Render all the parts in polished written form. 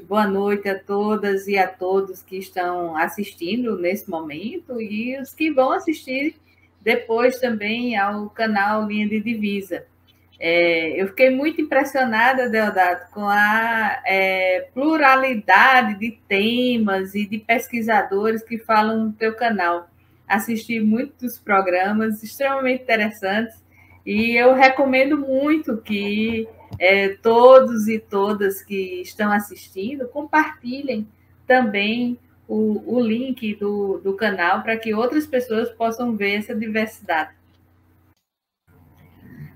boa noite a todas e a todos que estão assistindo nesse momento e os que vão assistir depois também ao canal Linha de Divisa. Eu fiquei muito impressionada, Deodato, com a pluralidade de temas e de pesquisadores que falam no teu canal. Assisti muitos programas extremamente interessantes e eu recomendo muito que todos e todas que estão assistindo compartilhem também o link do canal para que outras pessoas possam ver essa diversidade.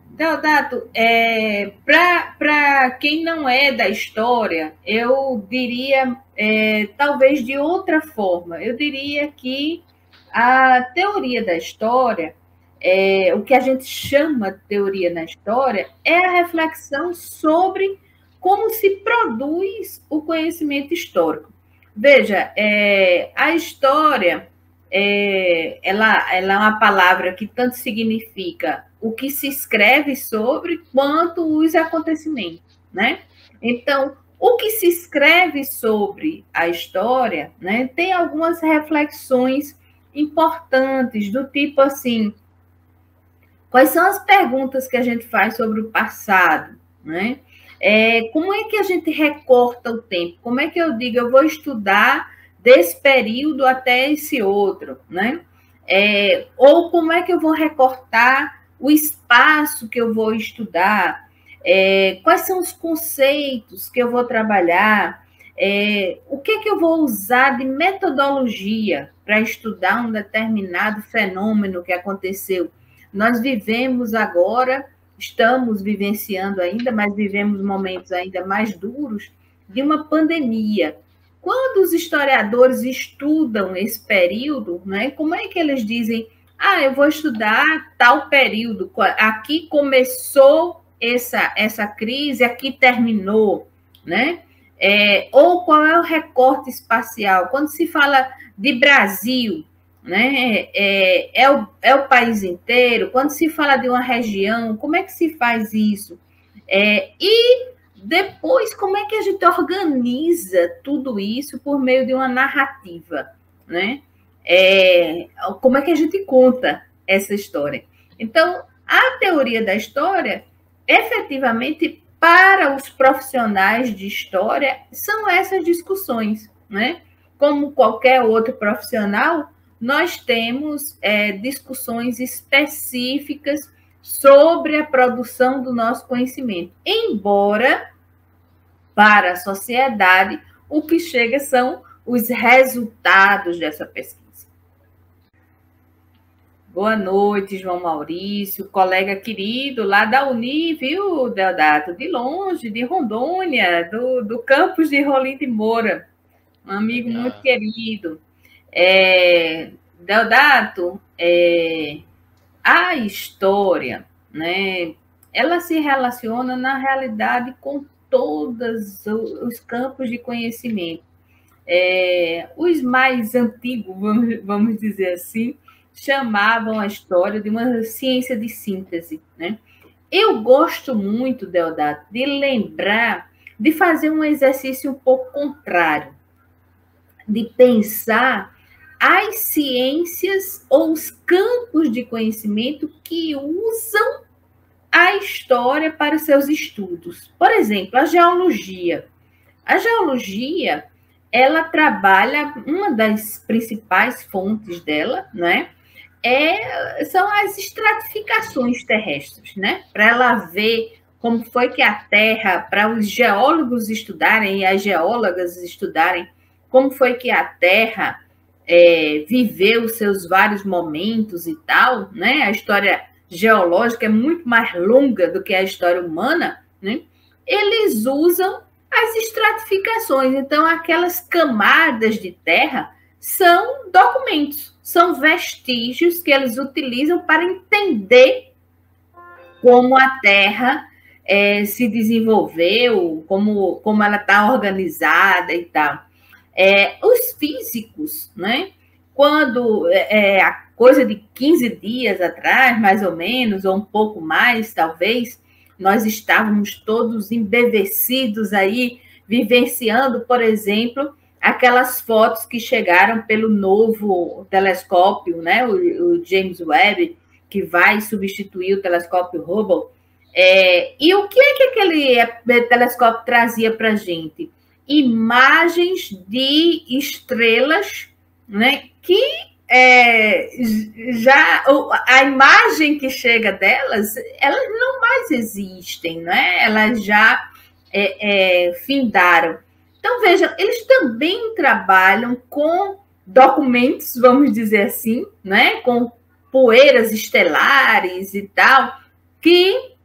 Deodato, para quem não é da história, eu diria, talvez de outra forma, eu diria que a teoria da história, o que a gente chama de teoria na história, é a reflexão sobre como se produz o conhecimento histórico. Veja, a história, ela é uma palavra que tanto significa o que se escreve sobre quanto os acontecimentos, né? Então, o que se escreve sobre a história, né, tem algumas reflexões importantes, do tipo assim, quais são as perguntas que a gente faz sobre o passado, né? Como é que a gente recorta o tempo? Como é que eu digo, eu vou estudar desse período até esse outro, né? Ou como é que eu vou recortar o espaço que eu vou estudar? Quais são os conceitos que eu vou trabalhar? O que eu vou usar de metodologia para estudar um determinado fenômeno que aconteceu? Nós vivemos agora, estamos vivenciando ainda, mas vivemos momentos ainda mais duros de uma pandemia. Quando os historiadores estudam esse período, né, como é que eles dizem, eu vou estudar tal período, aqui começou essa crise, aqui terminou, né? Ou qual é o recorte espacial? Quando se fala de Brasil, né, é o país inteiro? Quando se fala de uma região, como é que se faz isso? E depois, como é que a gente organiza tudo isso por meio de uma narrativa, né? Como é que a gente conta essa história? Então, a teoria da história, efetivamente, para os profissionais de história, são essas discussões, né? Como qualquer outro profissional, nós temos discussões específicas sobre a produção do nosso conhecimento, embora para a sociedade o que chega são os resultados dessa pesquisa. Boa noite, João Maurício, colega querido lá da Uni, viu, Deodato? De longe, de Rondônia, do campus de Rolim de Moura, um amigo muito querido. Deodato, a história, né, ela se relaciona, na realidade, com todos os campos de conhecimento. Os mais antigos, vamos dizer assim, chamavam a história de uma ciência de síntese, né? Eu gosto muito, Deodato, de lembrar, de fazer um exercício um pouco contrário, de pensar as ciências ou os campos de conhecimento que usam a história para seus estudos. Por exemplo, a geologia. A geologia, ela trabalha, uma das principais fontes dela, né, são as estratificações terrestres, né? Para ela ver como foi que a Terra, para os geólogos estudarem e as geólogas estudarem, como foi que a Terra viveu seus vários momentos e tal, né? A história geológica é muito mais longa do que a história humana, né? Eles usam as estratificações. Então, aquelas camadas de terra são documentos, são vestígios que eles utilizam para entender como a Terra se desenvolveu, como ela está organizada e tal. Os físicos, né? Quando a coisa de 15 dias atrás, mais ou menos, ou um pouco mais, talvez, nós estávamos todos embevecidos aí vivenciando, por exemplo, aquelas fotos que chegaram pelo novo telescópio, né, o James Webb, que vai substituir o telescópio Hubble. E o que é que aquele telescópio trazia para a gente? Imagens de estrelas, né, que já a imagem que chega delas, elas não mais existem, né? Elas já findaram. Então, veja, eles também trabalham com documentos, vamos dizer assim, né? Com poeiras estelares e tal, que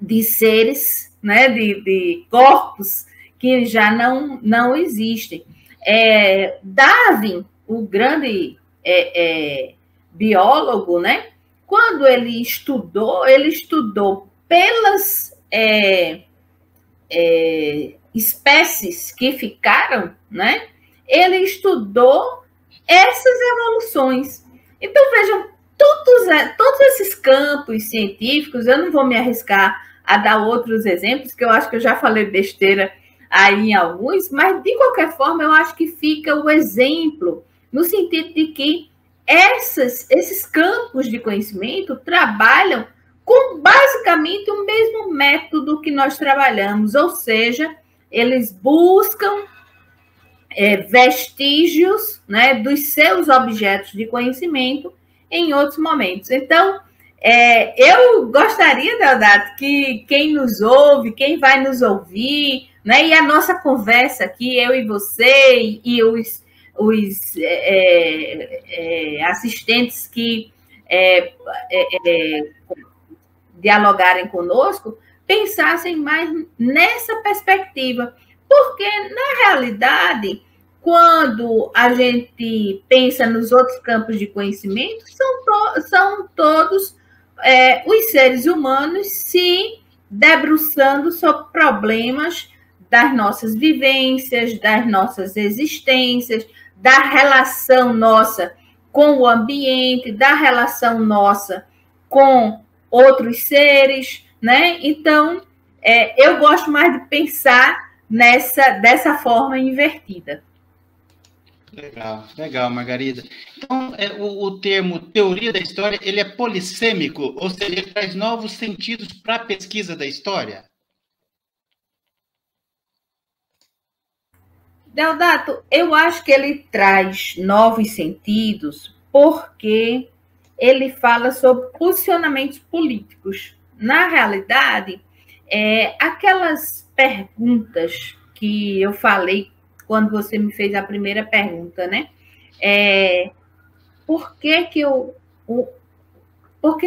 de seres, né? De corpos que já não existem. Darwin, o grande biólogo, né? Quando ele estudou pelas espécies que ficaram, né? Ele estudou essas evoluções. Então, vejam, todos esses campos científicos, eu não vou me arriscar a dar outros exemplos, que eu acho que eu já falei besteira aí em alguns, mas, de qualquer forma, eu acho que fica o exemplo, no sentido de que esses campos de conhecimento trabalham com basicamente o mesmo método que nós trabalhamos, ou seja, eles buscam vestígios, né, dos seus objetos de conhecimento em outros momentos. Então, eu gostaria, Deodato, que quem nos ouve, quem vai nos ouvir, né, e a nossa conversa aqui, eu e você, e os assistentes que dialogarem conosco, pensassem mais nessa perspectiva. Porque, na realidade, quando a gente pensa nos outros campos de conhecimento, são todos os seres humanos se debruçando sobre problemas das nossas vivências, das nossas existências, da relação nossa com o ambiente, da relação nossa com outros seres, né? Então, eu gosto mais de pensar dessa forma invertida. Legal, Margarida. Então, o termo teoria da história, ele é polissêmico, ou seja, ele traz novos sentidos para a pesquisa da história? Deodato, eu acho que ele traz novos sentidos porque ele fala sobre posicionamentos políticos. Na realidade, aquelas perguntas que eu falei quando você me fez a primeira pergunta, né? Por que eu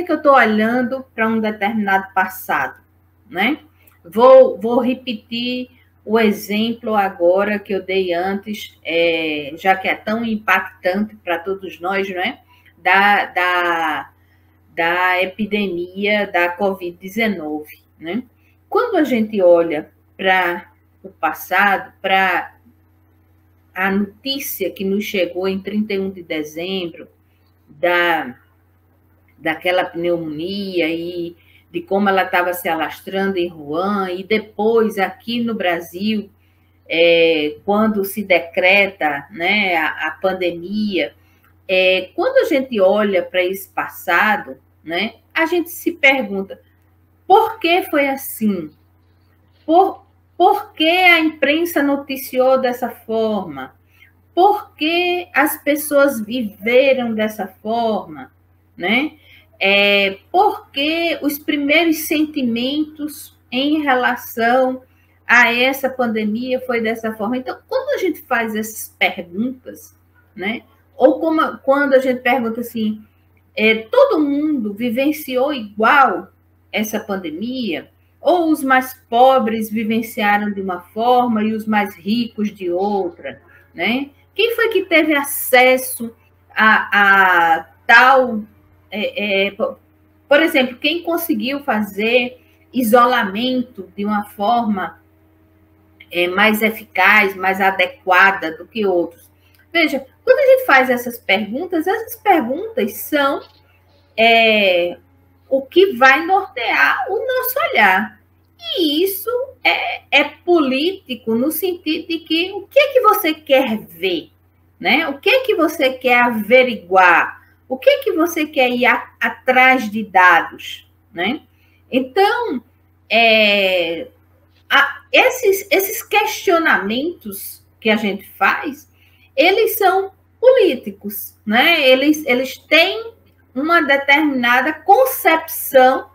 estou olhando para um determinado passado, né? Vou repetir o exemplo agora que eu dei antes, já que é tão impactante para todos nós, né? Da epidemia da Covid-19, né? Quando a gente olha para o passado, para a notícia que nos chegou em 31 de dezembro daquela pneumonia e de como ela estava se alastrando em Wuhan, e depois aqui no Brasil, quando se decreta, né, a pandemia, quando a gente olha para esse passado, né, a gente se pergunta, por que foi assim? Por que a imprensa noticiou dessa forma? Por que as pessoas viveram dessa forma? Né? Por que os primeiros sentimentos em relação a essa pandemia foi dessa forma? Então, quando a gente faz essas perguntas, né? Ou quando a gente pergunta assim, todo mundo vivenciou igual essa pandemia? Ou os mais pobres vivenciaram de uma forma e os mais ricos de outra, né? Quem foi que teve acesso a tal... por exemplo, quem conseguiu fazer isolamento de uma forma mais eficaz, mais adequada do que outros? Veja, quando a gente faz essas perguntas são o que vai nortear o nosso olhar. E isso é político no sentido de que o que é que você quer ver, né? O que é que você quer averiguar? O que é que você quer ir atrás de dados, né? Então, esses questionamentos que a gente faz, eles são políticos, né? Eles têm uma determinada concepção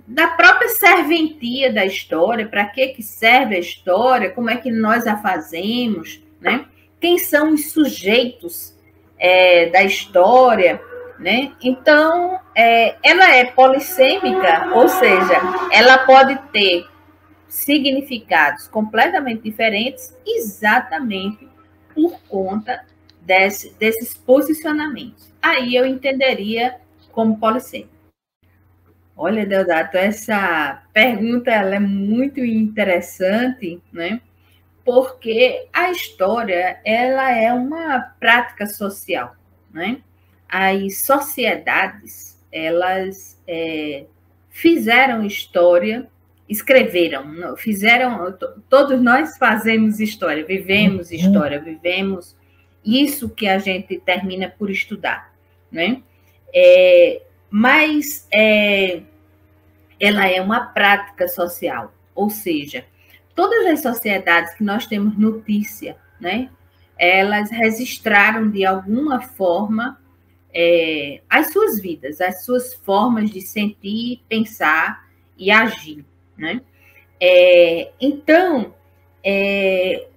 da própria serventia da história, para que serve a história, como é que nós a fazemos, né? Quem são os sujeitos da história, né? Então, ela é polissêmica, ou seja, ela pode ter significados completamente diferentes, exatamente por conta desses posicionamentos. Aí eu entenderia como polissêmica. Olha, Deodato, essa pergunta ela é muito interessante, né? Porque a história ela é uma prática social, né? As sociedades elas fizeram história, escreveram, fizeram. Todos nós fazemos história, vivemos isso que a gente termina por estudar, né? Mas ela é uma prática social, ou seja, todas as sociedades que nós temos notícia, né, elas registraram de alguma forma as suas vidas, as suas formas de sentir, pensar e agir, né? Então,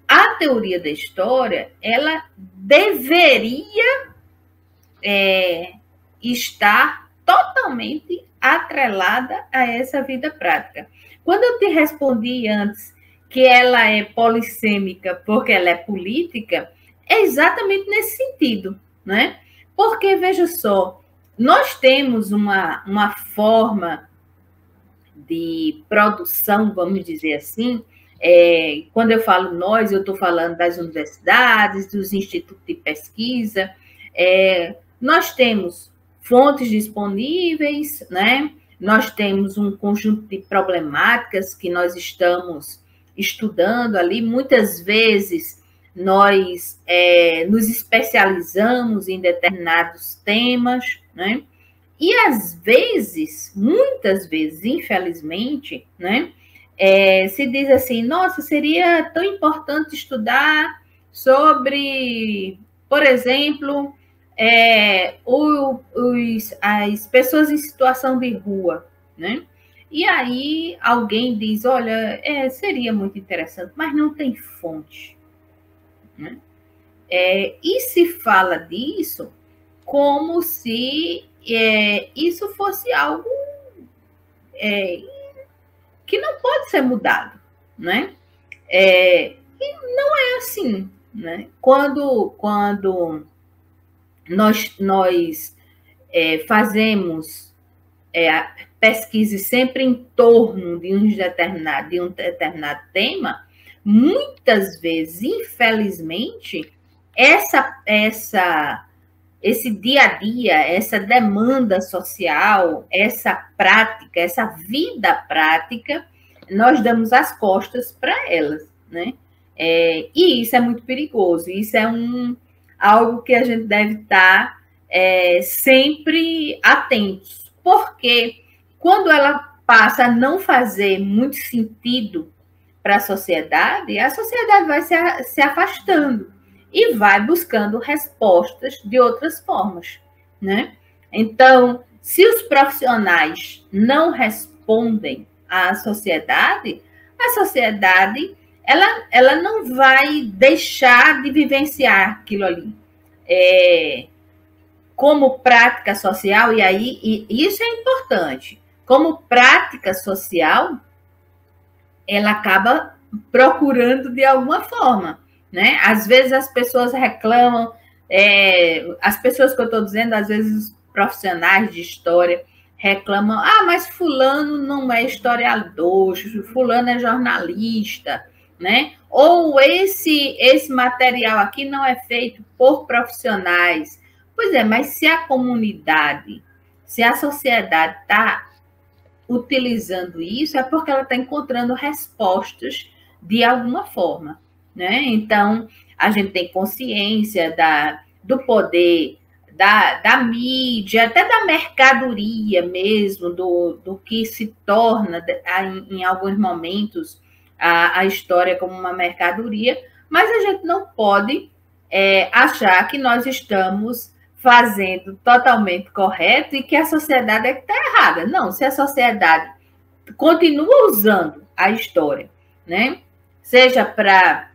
a teoria da história, ela deveria estar totalmente atrelada a essa vida prática. Quando eu te respondi antes que ela é polissêmica porque ela é política, é exatamente nesse sentido, né? Porque, veja só, nós temos uma forma de produção, vamos dizer assim, quando eu falo nós, eu estou falando das universidades, dos institutos de pesquisa, nós temos fontes disponíveis, né? Nós temos um conjunto de problemáticas que nós estamos estudando ali. Muitas vezes nós nos especializamos em determinados temas, né? E às vezes, muitas vezes, infelizmente, né? Se diz assim, nossa, seria tão importante estudar sobre, por exemplo, as pessoas em situação de rua, né? E aí alguém diz, olha, seria muito interessante, mas não tem fonte, né? E se fala disso como se isso fosse algo que não pode ser mudado, né? E não é assim, né? Quando nós fazemos pesquisa sempre em torno de um determinado tema, muitas vezes, infelizmente, esse dia a dia, essa demanda social, essa prática, essa vida prática, nós damos as costas para elas, né? E isso é muito perigoso, isso é algo que a gente deve estar sempre atentos, porque quando ela passa a não fazer muito sentido para a sociedade vai se afastando e vai buscando respostas de outras formas, né? Então, se os profissionais não respondem à sociedade, a sociedade ela não vai deixar de vivenciar aquilo ali. Como prática social, e isso é importante, como prática social, ela acaba procurando de alguma forma, né? Às vezes as pessoas reclamam, as pessoas que eu estou dizendo, às vezes os profissionais de história reclamam, mas fulano não é historiador, fulano é jornalista, né? Ou esse material aqui não é feito por profissionais. Pois mas se a comunidade, se a sociedade está utilizando isso, é porque ela está encontrando respostas de alguma forma, né? Então, a gente tem consciência do poder da mídia, até da mercadoria mesmo, do que se torna, em alguns momentos, a história como uma mercadoria, mas a gente não pode achar que nós estamos fazendo totalmente correto e que a sociedade é que está errada. Não, se a sociedade continua usando a história, né? Seja para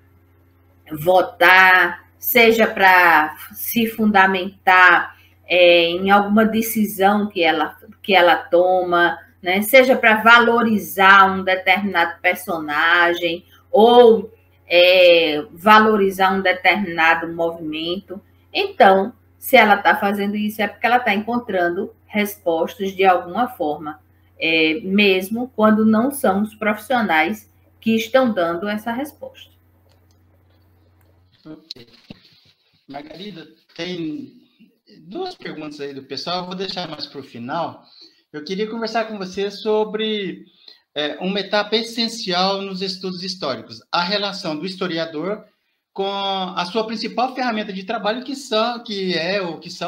votar, seja para se fundamentar em alguma decisão que ela toma, né? Seja para valorizar um determinado personagem ou valorizar um determinado movimento. Então, se ela está fazendo isso, é porque ela está encontrando respostas de alguma forma, mesmo quando não são os profissionais que estão dando essa resposta. Ok. Margarida, tem duas perguntas aí do pessoal, eu vou deixar mais para o final. Eu queria conversar com você sobre uma etapa essencial nos estudos históricos, a relação do historiador com a sua principal ferramenta de trabalho, que são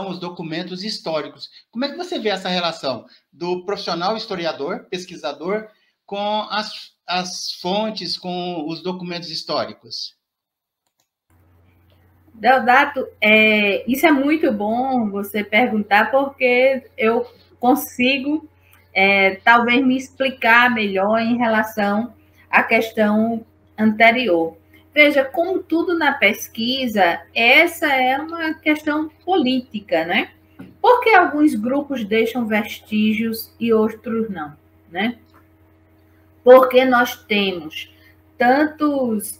os documentos históricos. Como é que você vê essa relação do profissional historiador, pesquisador, com as fontes, com os documentos históricos? Deodato, isso é muito bom você perguntar, porque eu consigo, talvez, me explicar melhor em relação à questão anterior. Veja, como tudo na pesquisa, essa é uma questão política, né? Porque alguns grupos deixam vestígios e outros não, né? Porque nós temos tantos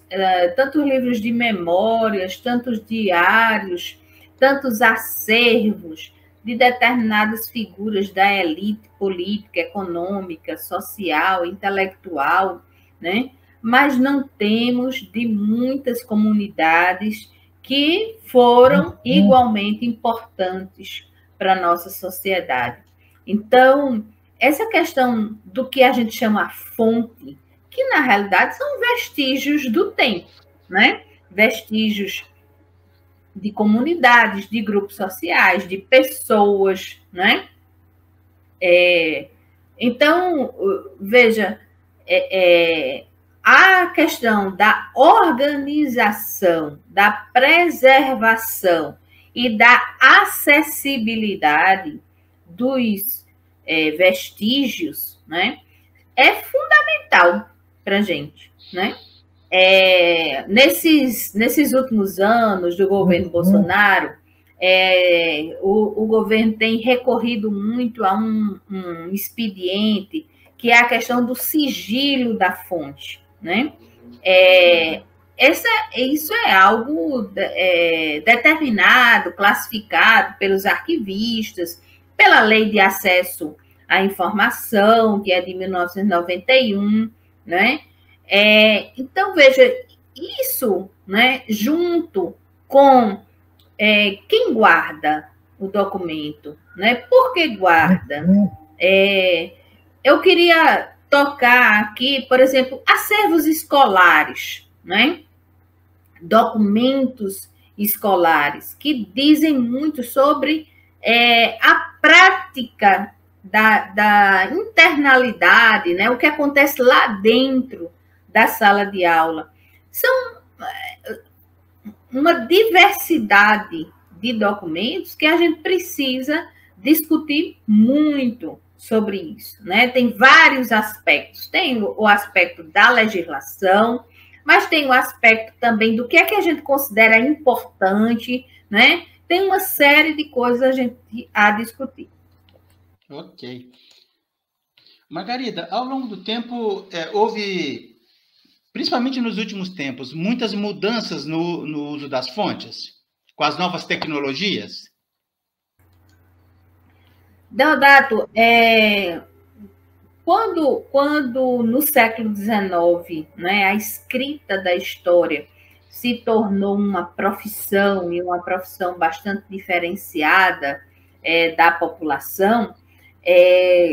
livros de memórias, tantos diários, tantos acervos de determinadas figuras da elite política, econômica, social, intelectual, né? Mas não temos de muitas comunidades que foram igualmente importantes para a nossa sociedade. Então, essa questão do que a gente chama fonte, que na realidade são vestígios do tempo, né? Vestígios de comunidades, de grupos sociais, de pessoas, né? Então, veja, a questão da organização, da preservação e da acessibilidade dos vestígios, né, é fundamental para a gente, né? Nesses últimos anos do governo Bolsonaro, o governo tem recorrido muito a um expediente, que é a questão do sigilo da fonte, né? Isso é algo determinado, classificado pelos arquivistas, pela Lei de Acesso à Informação, que é de 1991, né? Então, veja, isso, né, junto com quem guarda o documento, né? Por que guarda? Eu queria tocar aqui, por exemplo, acervos escolares, né? Documentos escolares, que dizem muito sobre a prática da internalidade, né? O que acontece lá dentro da sala de aula. São uma diversidade de documentos que a gente precisa discutir muito sobre isso, né? Tem vários aspectos. Tem o aspecto da legislação, mas tem o aspecto também do que é que a gente considera importante, né? Tem uma série de coisas a discutir. Ok. Margarida, ao longo do tempo, houve, principalmente nos últimos tempos, muitas mudanças no uso das fontes, com as novas tecnologias? Deodato, quando no século XIX, né, a escrita da história se tornou uma profissão, e uma profissão bastante diferenciada da população,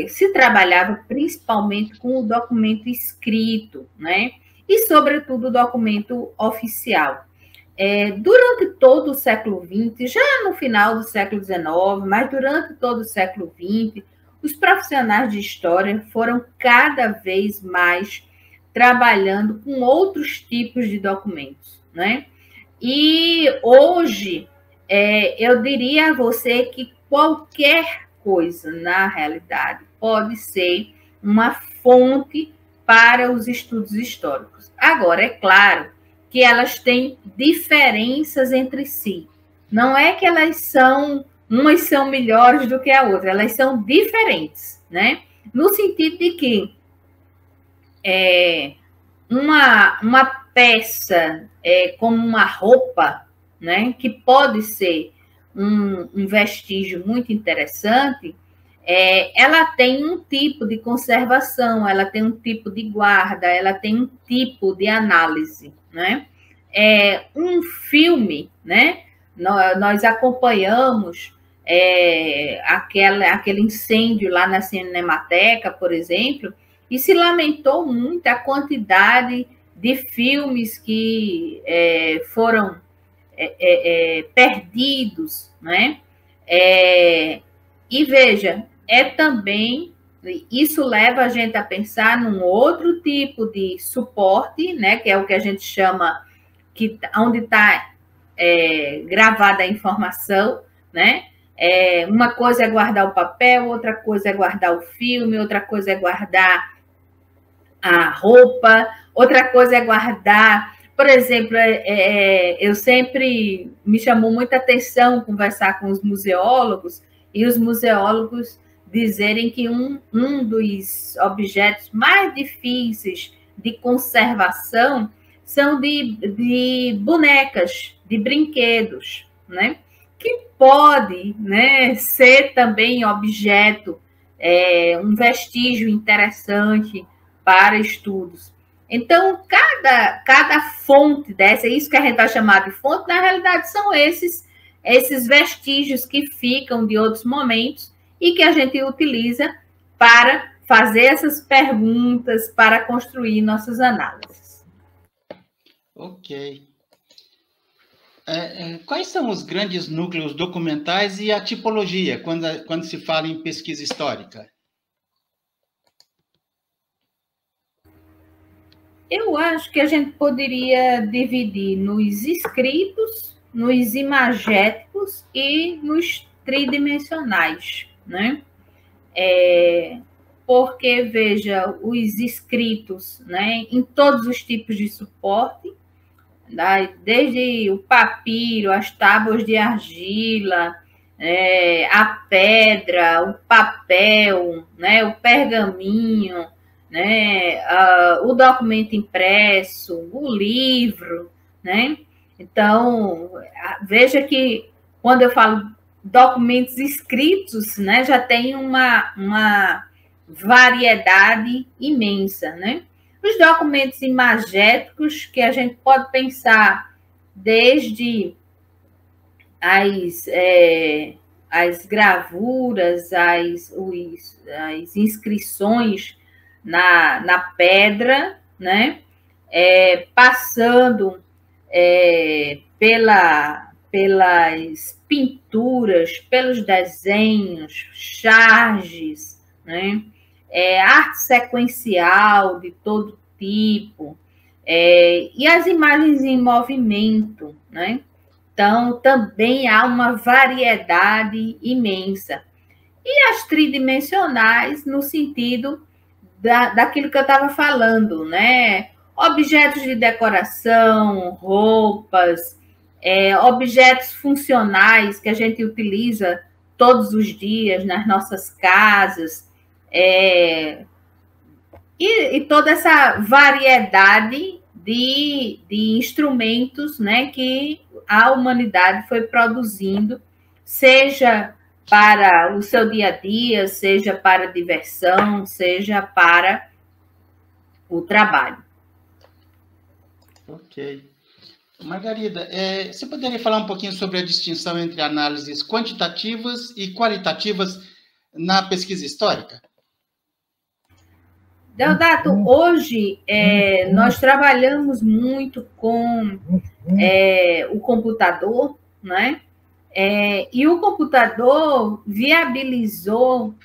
se trabalhava principalmente com o documento escrito, né? E, sobretudo, o documento oficial. Durante todo o século XX, já no final do século XIX, mas durante todo o século XX, os profissionais de história foram cada vez mais trabalhando com outros tipos de documentos, né? E hoje, eu diria a você que qualquer coisa, na realidade, pode ser uma fonte para os estudos históricos. Agora, é claro que elas têm diferenças entre si. Não é que umas são melhores do que a outra, elas são diferentes, né? No sentido de que uma peça como uma roupa, né, que pode ser um vestígio muito interessante, ela tem um tipo de conservação, ela tem um tipo de guarda, ela tem um tipo de análise, né? Um filme, né? Nós acompanhamos aquele incêndio lá na Cinemateca, por exemplo, e se lamentou muito a quantidade de filmes que foram perdidos, né? E veja, também, isso leva a gente a pensar num outro tipo de suporte, né? Que é o que a gente chama, onde está gravada a informação, né? Uma coisa é guardar o papel, outra coisa é guardar o filme, outra coisa é guardar a roupa, outra coisa é guardar. Por exemplo, eu sempre me chamou muita atenção conversar com os museólogos e os museólogos dizerem que um dos objetos mais difíceis de conservação são de bonecas, de brinquedos, né? Que pode, né, ser também objeto, um vestígio interessante para estudos. Então, cada fonte dessa, isso que a gente vai chamar de fonte, na realidade são esses vestígios que ficam de outros momentos e que a gente utiliza para fazer essas perguntas, para construir nossas análises. Ok. Quais são os grandes núcleos documentais e a tipologia quando se fala em pesquisa histórica? Eu acho que a gente poderia dividir nos escritos, nos imagéticos e nos tridimensionais, né? Porque, veja, os escritos, né, em todos os tipos de suporte, desde o papiro, as tábuas de argila, a pedra, o papel, né, o pergaminho, né, o documento impresso, o livro, né? Então, veja que quando eu falo documentos escritos, né, já tem uma variedade imensa, né? Os documentos imagéticos, que a gente pode pensar desde as gravuras, as inscrições na pedra, né? Passando pelas pinturas, pelos desenhos, charges, né? Arte sequencial de todo tipo, e as imagens em movimento, né? Então, também há uma variedade imensa. E as tridimensionais, no sentido daquilo que eu estava falando, né? Objetos de decoração, roupas, objetos funcionais que a gente utiliza todos os dias nas nossas casas, e toda essa variedade de instrumentos, né, que a humanidade foi produzindo, seja para o seu dia a dia, seja para diversão, seja para o trabalho. Ok. Margarida, você poderia falar um pouquinho sobre a distinção entre análises quantitativas e qualitativas na pesquisa histórica? Deodato, hoje nós trabalhamos muito com o computador, né? E o computador viabilizou,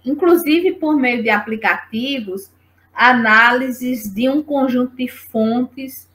inclusive por meio de aplicativos, análises de um conjunto de fontes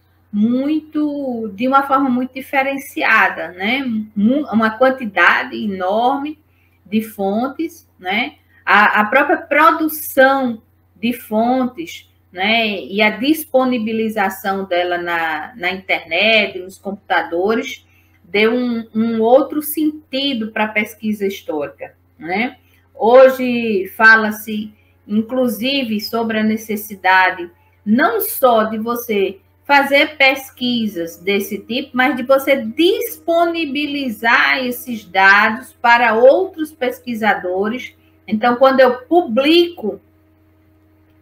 de uma forma muito diferenciada, né? Uma quantidade enorme de fontes, né? A própria produção de fontes, né? E a disponibilização dela na internet, nos computadores, deu um outro sentido para a pesquisa histórica, né? Hoje fala-se, inclusive, sobre a necessidade não só de você fazer pesquisas desse tipo, mas de você disponibilizar esses dados para outros pesquisadores. Então, quando eu publico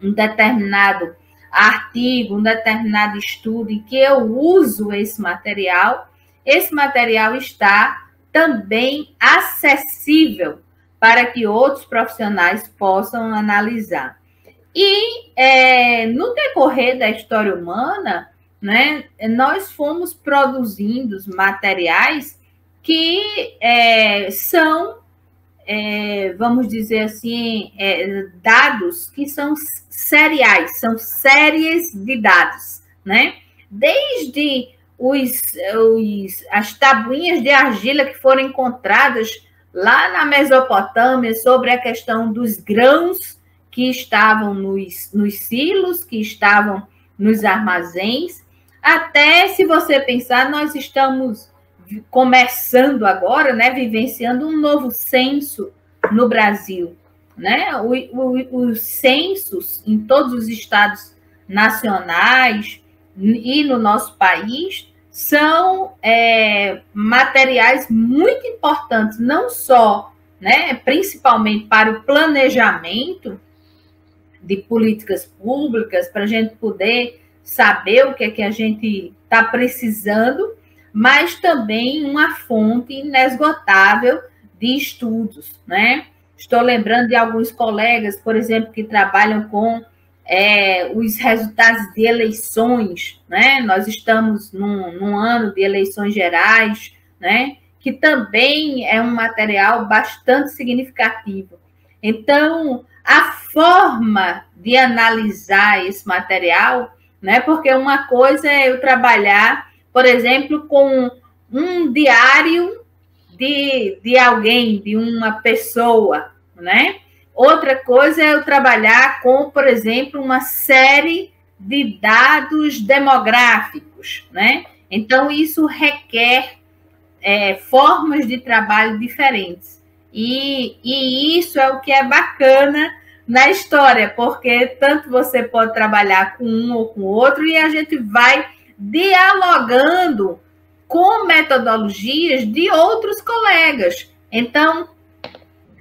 um determinado artigo, um determinado estudo em que eu uso esse material está também acessível para que outros profissionais possam analisar. E no decorrer da história humana, né, nós fomos produzindo materiais que são, vamos dizer assim, dados que são seriais, são séries de dados, né? Desde as tabuinhas de argila que foram encontradas lá na Mesopotâmia sobre a questão dos grãos que estavam nos silos, que estavam nos armazéns, até, se você pensar, nós estamos começando agora, né, vivenciando um novo censo no Brasil, né? Os censos em todos os estados nacionais e no nosso país são materiais muito importantes, não só, né, principalmente para o planejamento de políticas públicas, para a gente poder saber o que é que a gente está precisando, mas também uma fonte inesgotável de estudos, né? Estou lembrando de alguns colegas, por exemplo, que trabalham com os resultados de eleições, né? Nós estamos num ano de eleições gerais, né? Que também é um material bastante significativo. Então, a forma de analisar esse material, né? Porque uma coisa é eu trabalhar, por exemplo, com um diário de alguém, de uma pessoa, né? Outra coisa é eu trabalhar com, por exemplo, uma série de dados demográficos, né? Então, isso requer formas de trabalho diferentes. E isso é o que é bacana na história, porque tanto você pode trabalhar com um ou com o outro e a gente vai dialogando com metodologias de outros colegas. Então,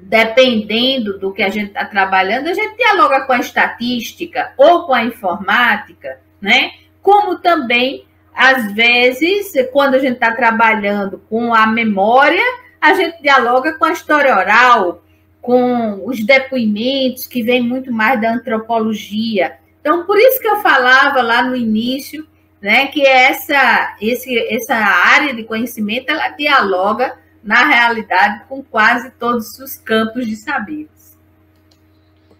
dependendo do que a gente está trabalhando, a gente dialoga com a estatística ou com a informática, né? Como também, às vezes, quando a gente está trabalhando com a memória, a gente dialoga com a história oral, com os depoimentos, que vem muito mais da antropologia. Então, por isso que eu falava lá no início, né, que essa área de conhecimento, ela dialoga, na realidade, com quase todos os campos de saberes.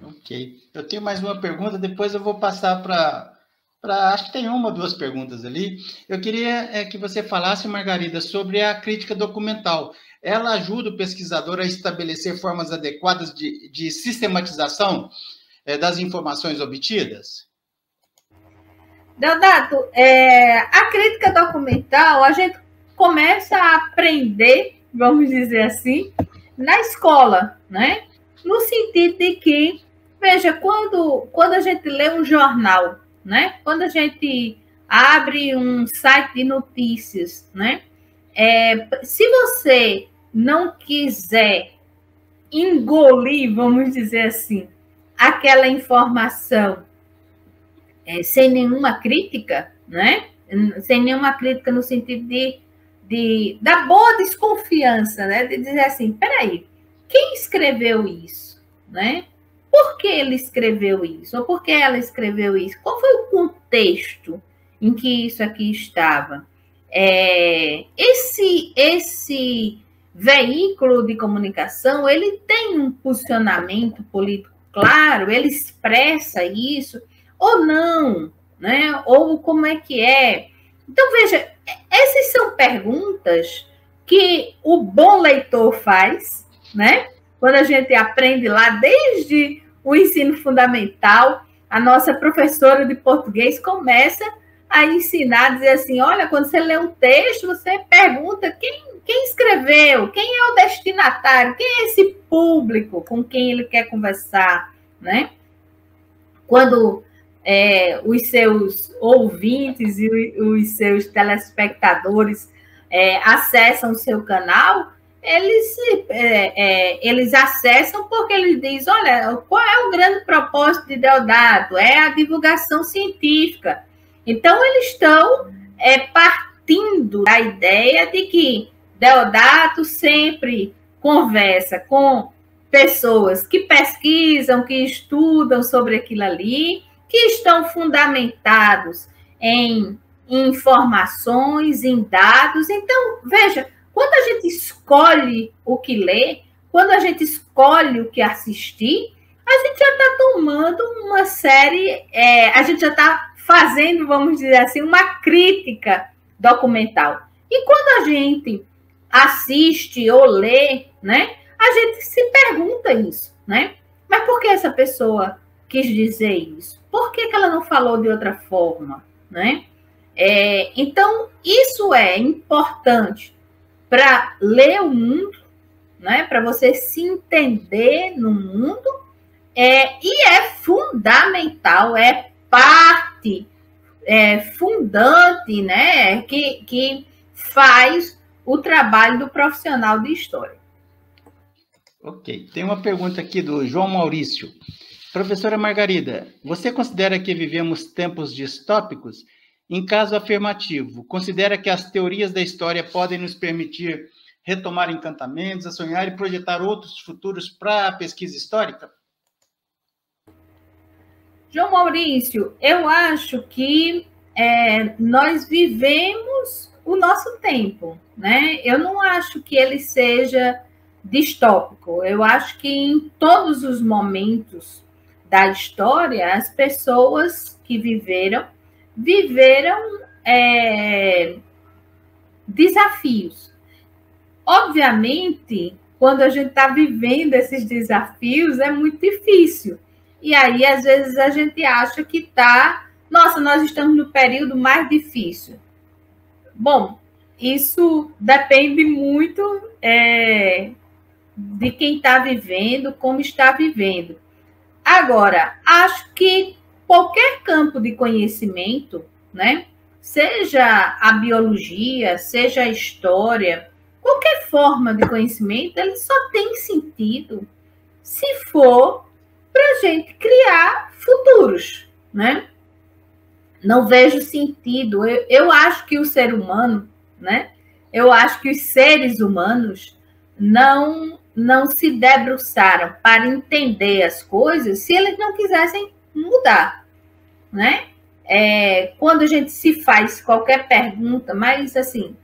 Ok. Eu tenho mais uma pergunta, depois eu vou passar para acho que tem uma ou duas perguntas ali. Eu queria que você falasse, Margarida, sobre a crítica documental. Ela ajuda o pesquisador a estabelecer formas adequadas de sistematização das informações obtidas? Deodato, a crítica documental, a gente começa a aprender, vamos dizer assim, na escola, né? No sentido de que, veja, quando a gente lê um jornal, né? Quando a gente abre um site de notícias, né? Se você não quiser engolir, vamos dizer assim, aquela informação sem nenhuma crítica, né? Sem nenhuma crítica no sentido da boa desconfiança, né? De dizer assim, peraí, quem escreveu isso, né? Por que ele escreveu isso? Ou por que ela escreveu isso? Qual foi o contexto em que isso aqui estava? Esse veículo de comunicação, ele tem um posicionamento político claro, ele expressa isso, ou não, né? Ou como é que é? Então, veja, essas são perguntas que o bom leitor faz, né? Quando a gente aprende lá desde o ensino fundamental, a nossa professora de português começa a ensinar, a dizer assim, olha, quando você lê um texto, você pergunta quem escreveu, quem é o destinatário, quem é esse público com quem ele quer conversar, né? Quando os seus ouvintes e os seus telespectadores acessam o seu canal, eles acessam porque eles dizem, olha, qual é o grande propósito de Deodato? É a divulgação científica. Então, eles estão partindo da ideia de que Deodato sempre conversa com pessoas que pesquisam, que estudam sobre aquilo ali, que estão fundamentados em informações, em dados. Então, veja, quando a gente escolhe o que ler, quando a gente escolhe o que assistir, a gente já está tomando uma série, a gente já está fazendo, vamos dizer assim, uma crítica documental. E quando a gente assiste ou lê, né, a gente se pergunta isso, né? Mas por que essa pessoa quis dizer isso? Por que ela não falou de outra forma, né? Então, isso é importante para ler o mundo, né? Para você se entender no mundo, e é fundamental, é parte fundante, né? Que faz o trabalho do profissional de história. Ok. Tem uma pergunta aqui do João Maurício. Professora Margarida, você considera que vivemos tempos distópicos? Em caso afirmativo, considera que as teorias da história podem nos permitir retomar encantamentos, a sonhar e projetar outros futuros para a pesquisa histórica? João Maurício, eu acho que nós vivemos o nosso tempo, né? Eu não acho que ele seja distópico. Eu acho que em todos os momentos da história, as pessoas que viveram desafios. Obviamente, quando a gente está vivendo esses desafios, é muito difícil. E aí, às vezes, a gente acha que nossa, nós estamos no período mais difícil. Bom, isso depende muito de quem está vivendo, como está vivendo. Agora, acho que qualquer campo de conhecimento, né, seja a biologia, seja a história, qualquer forma de conhecimento, ele só tem sentido se for para a gente criar futuros, né? Não vejo sentido. Eu acho que o ser humano, né? Eu acho que os seres humanos não se debruçaram para entender as coisas se eles não quisessem mudar, né? Quando a gente se faz qualquer pergunta, mas assim,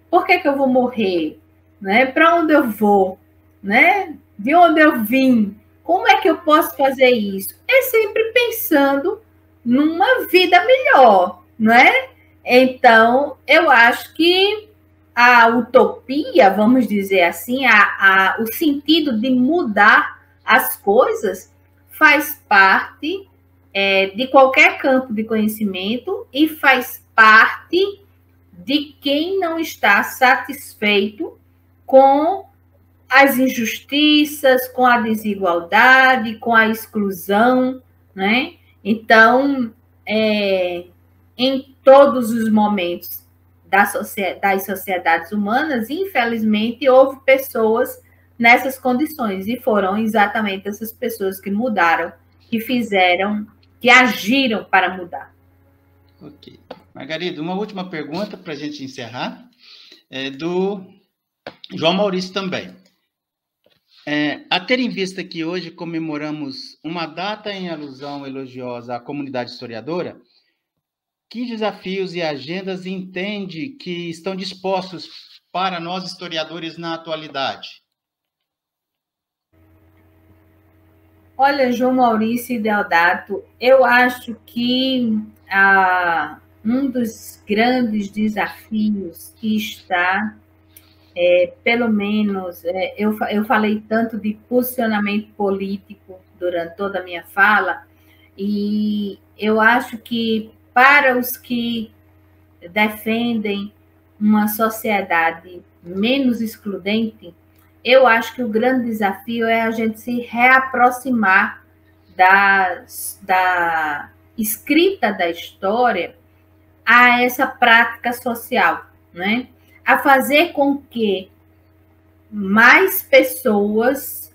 por que eu vou morrer? Né? Para onde eu vou? Né? De onde eu vim? Como é que eu posso fazer isso? É sempre pensando numa vida melhor, não é? Então, eu acho que a utopia, vamos dizer assim, o sentido de mudar as coisas faz parte de qualquer campo de conhecimento e faz parte de quem não está satisfeito com as injustiças, com a desigualdade, com a exclusão, né? Então, em todos os momentos das sociedades humanas, infelizmente, houve pessoas nessas condições, e foram exatamente essas pessoas que mudaram, que fizeram, que agiram para mudar. Ok. Margarida, uma última pergunta para a gente encerrar, do João Maurício também. A ter em vista que hoje comemoramos uma data em alusão elogiosa à comunidade historiadora, que desafios e agendas entende que estão dispostos para nós historiadores na atualidade? Olha, João Maurício e Deodato, eu acho que um dos grandes desafios que está, pelo menos, eu falei tanto de posicionamento político durante toda a minha fala, e eu acho que para os que defendem uma sociedade menos excludente, eu acho que o grande desafio é a gente se reaproximar da escrita da história a essa prática social, né? A fazer com que mais pessoas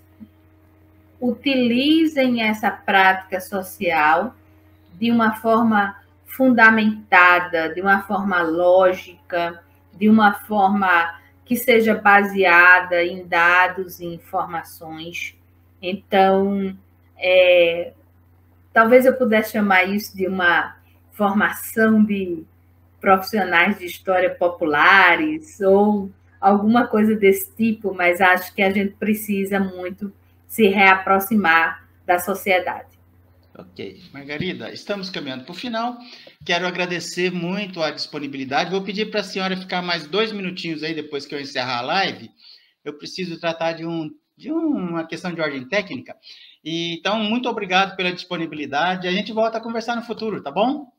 utilizem essa prática social de uma forma fundamentada, de uma forma lógica, de uma forma que seja baseada em dados e informações. Então, talvez eu pudesse chamar isso de uma formação de profissionais de história populares ou alguma coisa desse tipo, mas acho que a gente precisa muito se reaproximar da sociedade. Ok. Margarida, estamos caminhando para o final. Quero agradecer muito a disponibilidade. Vou pedir para a senhora ficar mais 2 minutinhos aí, depois que eu encerrar a live. Eu preciso tratar de uma questão de ordem técnica. Então, muito obrigado pela disponibilidade. A gente volta a conversar no futuro, tá bom?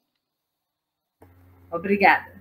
Obrigada.